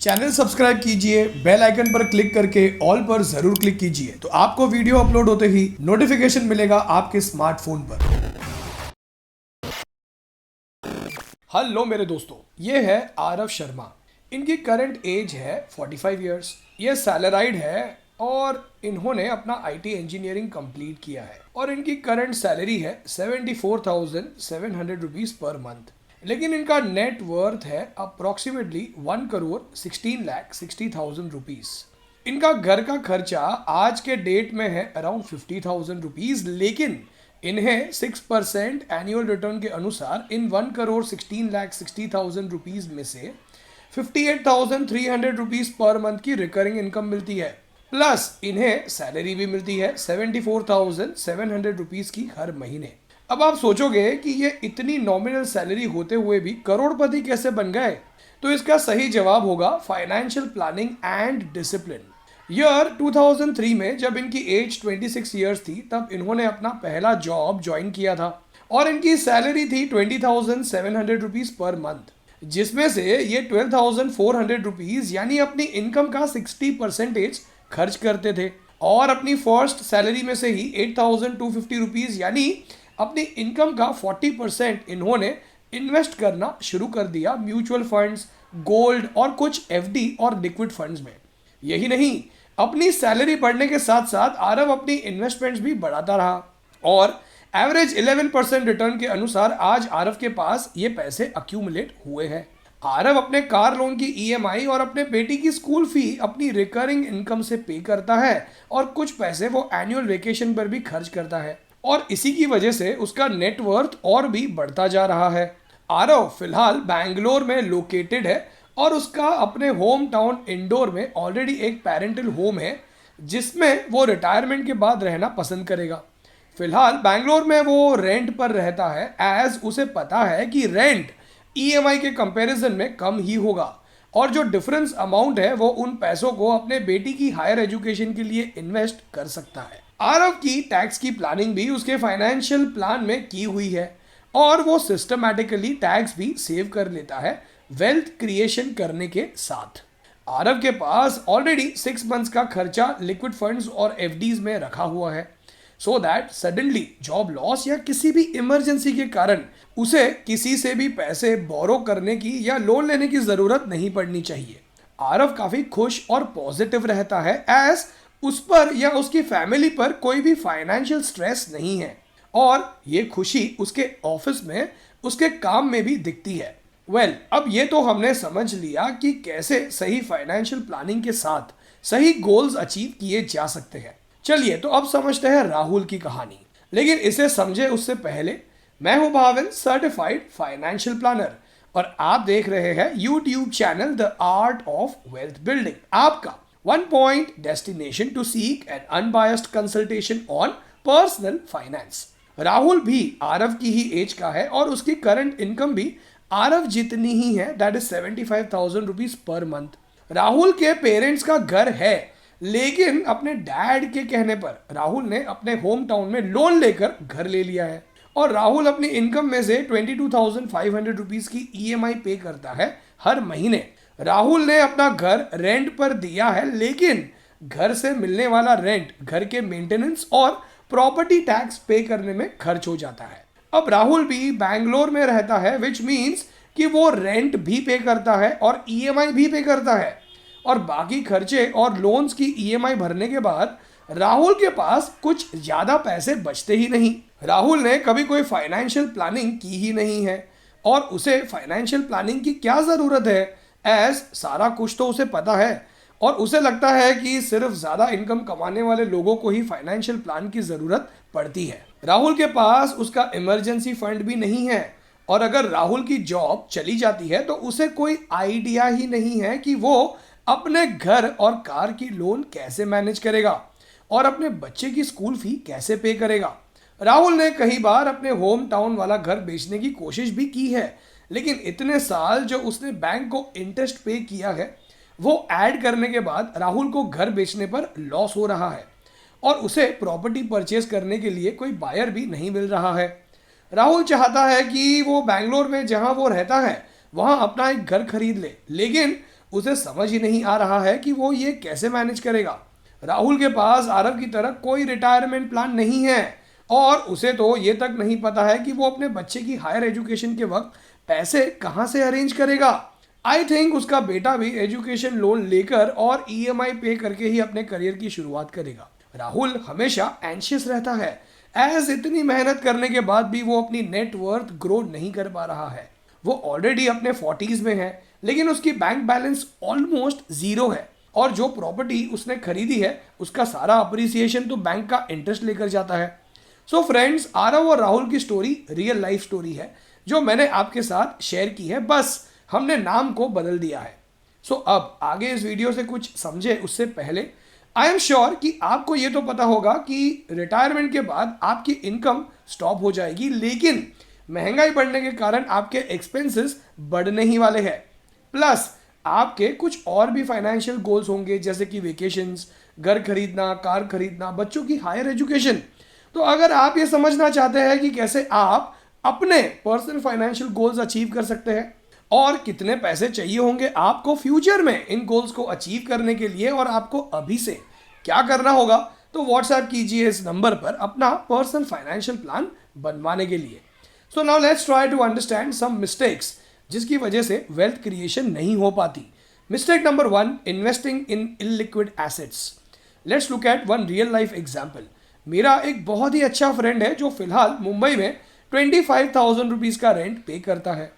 Channel subscribe कीजिए, bell icon पर click करके ऑल पर जरूर क्लिक कीजिए तो आपको वीडियो अपलोड होते ही नोटिफिकेशन मिलेगा आपके स्मार्टफोन पर। हेलो मेरे दोस्तों, ये है आरव शर्मा। इनकी करंट एज है 45 इयर्स। ये सैलराइड है और इन्होंने अपना आईटी इंजीनियरिंग कंप्लीट किया है और इनकी करंट सैलरी है 74,700 रुपीज़ पर मंथ। लेकिन इनका नेट वर्थ है अप्रॉक्सीमेटली 1,16,60,000 रुपीज़। इनका घर का खर्चा आज के डेट में है अराउंड 50,000 रुपीज़, लेकिन इन्हें 6% एनुअल रिटर्न के अनुसार इन 1,16,60,000 रुपीज़ में से 58,300 रुपीज़ पर मंथ की रिकरिंग इनकम मिलती है। प्लस इन्हें सैलरी भी मिलती है 74,700 रुपीज़ की हर महीने। अब आप सोचोगे कि ये इतनी नॉमिनल सैलरी होते हुए भी करोड़पति कैसे बन गए, तो इसका सही जवाब होगा financial planning and discipline. Year 2003 में जब इनकी एज 26 इयर्स थी तब इन्होंने अपना पहला जॉब ज्वाइन किया था और इनकी सैलरी थी 20,700 रुपीज़ पर मंथ, जिसमें से ये 12,400 रुपीज़ यानी अपनी इनकम का 60% खर्च करते थे और अपनी फर्स्ट सैलरी में से ही 8,250 रुपीज़ यानी अपनी इनकम का 40% इन्होंने इन्वेस्ट करना शुरू कर दिया म्यूचुअल फंड्स, गोल्ड और कुछ एफडी और लिक्विड फंड्स में। यही नहीं, अपनी सैलरी बढ़ने के साथ साथ आरव अपनी इन्वेस्टमेंट्स भी बढ़ाता रहा और एवरेज 11% रिटर्न के अनुसार आज आरव के पास ये पैसे अक्यूमुलेट हुए हैं। आरव अपने कार लोन की ईएमआई और अपने बेटी की स्कूल फी अपनी रिकरिंग इनकम से पे करता है और कुछ पैसे वो एनुअल वेकेशन पर भी खर्च करता है और इसी की वजह से उसका नेटवर्थ और भी बढ़ता जा रहा है। आरव फिलहाल बैंगलोर में लोकेटेड है और उसका अपने होम टाउन इंदौर में ऑलरेडी एक पेरेंटल होम है जिसमें वो रिटायरमेंट के बाद रहना पसंद करेगा। फिलहाल बैंगलोर में वो रेंट पर रहता है एज उसे पता है कि रेंट ईएमआई के कंपैरिजन में कम ही होगा और जो डिफरेंस अमाउंट है वो उन पैसों को अपने बेटी की हायर एजुकेशन के लिए इन्वेस्ट कर सकता है। आरव की टैक्स की प्लानिंग भी उसके फाइनेंशियल प्लान में की हुई है और वो सिस्टमैटिकली टैक्स भी सेव कर लेता है वेल्थ क्रिएशन करने के साथ। आरव के पास ऑलरेडी 6 मंथ्स का खर्चा लिक्विड फंड्स और एफडीज में रखा हुआ है so that suddenly job loss या किसी भी इमरजेंसी के कारण उसे किसी से भी पैसे बोरो करने की या लोन लेने की ज़रूरत नहीं पड़नी चाहिए। आरव काफ़ी खुश और पॉजिटिव रहता है एज उस पर या उसकी फैमिली पर कोई भी फाइनेंशियल स्ट्रेस नहीं है और ये खुशी उसके ऑफिस में उसके काम में भी दिखती है। अब ये तो हमने समझ लिया कि कैसे सही फाइनेंशियल प्लानिंग के साथ सही गोल्स अचीव किए जा सकते हैं। चलिए तो अब समझते हैं राहुल की कहानी, लेकिन इसे समझे उससे पहले मैं हूं भाविन, सर्टिफाइड फाइनेंशियल प्लानर और आप देख रहे हैं YouTube channel the art of wealth building, आपका one point destination to seek an unbiased consultation on personal finance। Rahul भी आरव की ही एज का है और उसकी करंट इनकम भी आरव जितनी ही है, that is 75,000 rupees per month. Rahul के पेरेंट्स का घर है लेकिन अपने डैड के कहने पर राहुल ने अपने होम टाउन में लोन लेकर घर ले लिया है और राहुल अपनी इनकम में से 22,500 रुपीज की ईएमआई पे करता है हर महीने। राहुल ने अपना घर रेंट पर दिया है लेकिन घर से मिलने वाला रेंट घर के मेंटेनेंस और प्रॉपर्टी टैक्स पे करने में खर्च हो जाता है। अब राहुल भी बैंगलोर में रहता है विच मीन्स कि वो रेंट भी पे करता है और ईएमआई भी पे करता है और बाकी खर्चे और लोन्स की ईएमआई भरने के बाद राहुल के पास कुछ ज़्यादा पैसे बचते ही नहीं। राहुल ने कभी कोई फाइनेंशियल प्लानिंग की ही नहीं है और उसे फाइनेंशियल प्लानिंग की क्या ज़रूरत है एज सारा कुछ तो उसे पता है और उसे लगता है कि सिर्फ ज़्यादा इनकम कमाने वाले लोगों को ही फाइनेंशियल प्लान की ज़रूरत पड़ती है। राहुल के पास उसका इमरजेंसी फंड भी नहीं है और अगर राहुल की जॉब चली जाती है तो उसे कोई आइडिया ही नहीं है कि वो अपने घर और कार की लोन कैसे मैनेज करेगा और अपने बच्चे की स्कूल फी कैसे पे करेगा। राहुल ने कई बार अपने होम टाउन वाला घर बेचने की कोशिश भी की है लेकिन इतने साल जो उसने बैंक को इंटरेस्ट पे किया है वो ऐड करने के बाद राहुल को घर बेचने पर लॉस हो रहा है और उसे प्रॉपर्टी परचेज करने के लिए कोई बायर भी नहीं मिल रहा है। राहुल चाहता है कि वो बैंगलोर में जहां वो रहता है वहां अपना एक घर खरीद ले, लेकिन उसे समझ ही नहीं आ रहा है कि वो ये कैसे मैनेज करेगा। राहुल के पास आरव की तरह कोई रिटायरमेंट प्लान नहीं है और उसे तो ये तक नहीं पता है कि वो अपने बच्चे की हायर एजुकेशन के वक्त पैसे कहाँ से अरेंज करेगा। आई थिंक उसका बेटा भी एजुकेशन लोन लेकर और ईएमआई पे करके ही अपने करियर की शुरुआत करेगा। राहुल हमेशा एंशियस रहता है एज इतनी मेहनत करने के बाद भी वो अपनी नेट वर्थ ग्रो नहीं कर पा रहा है। वो ऑलरेडी अपने 40s में है लेकिन उसकी बैंक बैलेंस ऑलमोस्ट जीरो है और जो प्रॉपर्टी उसने खरीदी है उसका सारा अप्रिसिएशन तो बैंक का इंटरेस्ट लेकर जाता है। सो फ्रेंड्स, आरव और राहुल की स्टोरी रियल लाइफ स्टोरी है जो मैंने आपके साथ शेयर की है, बस हमने नाम को बदल दिया है। सो अब आगे इस वीडियो से कुछ समझे उससे पहले आई एम श्योर कि आपको ये तो पता होगा कि रिटायरमेंट के बाद आपकी इनकम स्टॉप हो जाएगी, लेकिन महंगाई बढ़ने के कारण आपके एक्सपेंसेस बढ़ने ही वाले हैं। प्लस आपके कुछ और भी फाइनेंशियल गोल्स होंगे जैसे कि वेकेशंस, घर खरीदना, कार खरीदना, बच्चों की हायर एजुकेशन। तो अगर आप ये समझना चाहते हैं कि कैसे आप अपने पर्सनल फाइनेंशियल गोल्स अचीव कर सकते हैं और कितने पैसे चाहिए होंगे आपको फ्यूचर में इन गोल्स को अचीव करने के लिए और आपको अभी से क्या करना होगा, तो व्हाट्सएप कीजिए इस नंबर पर अपना पर्सनल फाइनेंशियल प्लान बनवाने के लिए। So now let's try to understand some mistakes जिसकी वजह से वेल्थ क्रिएशन नहीं हो पाती। Mistake number 1, investing in illiquid assets. Let's look at one real life example. मेरा एक बहुत ही अच्छा फ्रेंड है जो फिलहाल मुंबई में 25,000 रुपीज़ का रेंट पे करता है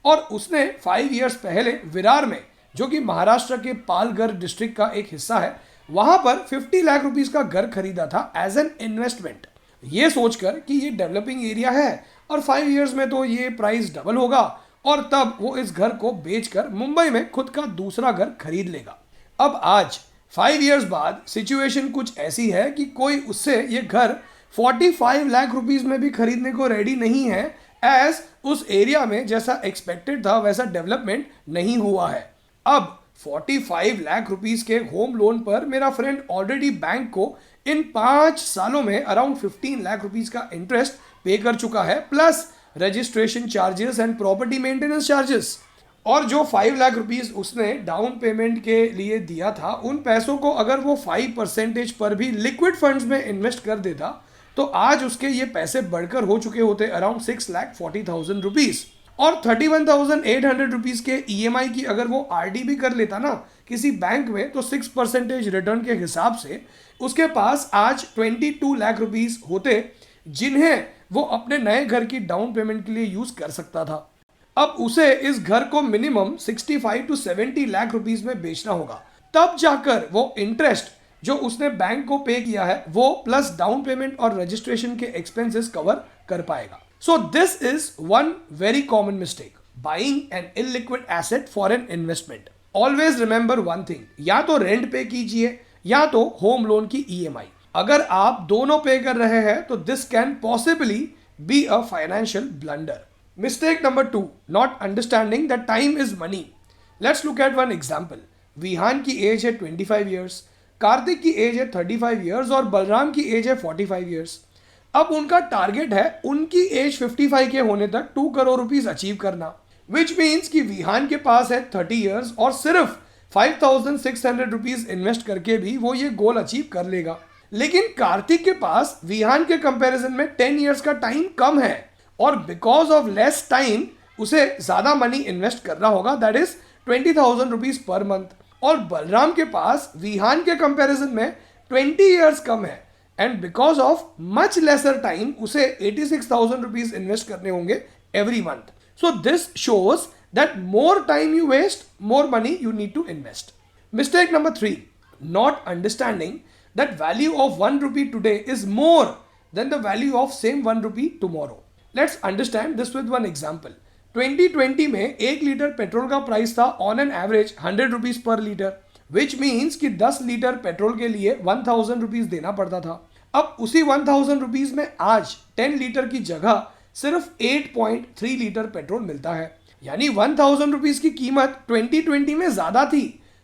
और उसने 5 इयर्स पहले विरार में, जो कि महाराष्ट्र के पालघर डिस्ट्रिक्ट का एक हिस्सा है, वहां पर 50 लाख रुपीस का घर खरीदा था एज एन इन्वेस्टमेंट, ये सोचकर कि ये डेवलपिंग एरिया है और 5 इयर्स में तो ये प्राइस डबल होगा और तब वो इस घर को बेचकर मुंबई में खुद का दूसरा घर खरीद लेगा। अब आज 5 इयर्स बाद सिचुएशन कुछ ऐसी है कि कोई उससे ये घर 45 लाख रुपीस में भी खरीदने को रेडी नहीं है, एज उस एरिया में जैसा एक्सपेक्टेड था वैसा डेवलपमेंट नहीं हुआ है। अब 45 लाख रुपीस के होम लोन पर मेरा फ्रेंड ऑलरेडी बैंक को इन 5 सालों में अराउंड 15 लाख रुपीस का इंटरेस्ट पे कर चुका है, plus registration charges and property maintenance charges. और जो 5 लाख रुपीस उसने डाउन पेमेंट के लिए दिया था, उन पैसों को अगर वो 5% पर भी लिक्विड फंड्स में इन्वेस्ट कर देता तो आज उसके ये पैसे बढ़कर हो चुके होते अराउंड 6,40,000 रुपीज। और 31,800 रुपीज के ईएमआई की अगर वो आरडी भी कर लेता ना किसी बैंक में, तो 6% रिटर्न के हिसाब से उसके पास आज 22 लाख रुपीज होते जिन्हें वो अपने नए घर की डाउन पेमेंट के लिए यूज कर सकता था। अब उसे इस घर को मिनिमम 65 to 70 लाख रुपीस में बेचना होगा, तब जाकर वो इंटरेस्ट जो उसने बैंक को पे किया है वो प्लस डाउन पेमेंट और रजिस्ट्रेशन के एक्सपेंसेस कवर कर पाएगा। So this is one very common mistake, buying an illiquid asset for an investment. Always remember one thing, या तो रेंट पे कीजिए या तो होम लोन की ईएमआई। अगर आप दोनों पे कर रहे हैं तो this can possibly be a financial blunder. Mistake number 2, not understanding that time is money. Let's look at one example. Vihaan की एज है 25 years, कार्तिक की एज है 35 years और बलराम की एज है 45 years। अब उनका टारगेट है उनकी एज 55 के होने तक 2 करोड़ रुपीस अचीव करना, विच मीन्स कि विहान के पास है 30 years और सिर्फ 5,600 रुपीज इन्वेस्ट करके भी वो ये गोल अचीव कर लेगा। लेकिन कार्तिक के पास विहान के कंपैरिजन में 10 years का टाइम कम है और बिकॉज ऑफ लेस टाइम उसे ज्यादा मनी इन्वेस्ट करना होगा, that is 20,000 rupees per month. और बलराम के पास विहान के कंपैरिजन में 20 इयर्स कम है and because of much lesser time उसे 86,000 रुपीज इन्वेस्ट करने होंगे every month. So this shows that more time you waste, more money you need to invest. Mistake number 3, not understanding that value of 1 rupee today is more than the value of same 1 rupee tomorrow. Let's understand this with one example. 2020 में 1 litre petrol का price था on an average 100 rupees per litre, which means कि 10 litre petrol के लिए 1,000 rupees देना पड़ता था। अब उसी 1,000 रुपीज में आज 10 लीटर की जगह सिर्फ 8.3 लीटर पेट्रोल मिलता है, यानी 1,000 रुपीज की कीमत 2020 में ज्यादा थी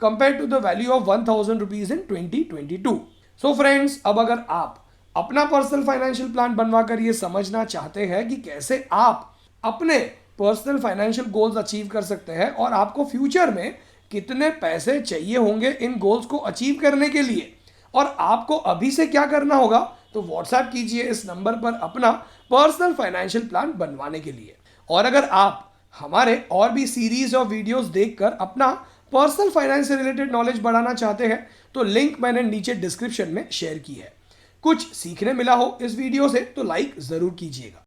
compare to the value of 1,000 rupees in 2022। So friends, अब अगर आप अपना पर्सनल फाइनेंशियल प्लान बनवाकर ये समझना चाहते हैं कि कैसे आप अपने पर्सनल फाइनेंशियल गोल्स अचीव कर सकते हैं और आपको फ्यूचर में कितने पैसे चाहिए होंगे इन गोल्स को अचीव करने के लिए और आपको अभी से क्या करना होगा, तो व्हाट्सएप कीजिए इस नंबर पर अपना पर्सनल फाइनेंशियल प्लान बनवाने के लिए। और अगर आप हमारे और भी सीरीज और वीडियोस देखकर अपना पर्सनल फाइनेंस से रिलेटेड नॉलेज बढ़ाना चाहते हैं तो लिंक मैंने नीचे डिस्क्रिप्शन में शेयर की है। कुछ सीखने मिला हो इस वीडियो से तो लाइक जरूर कीजिएगा।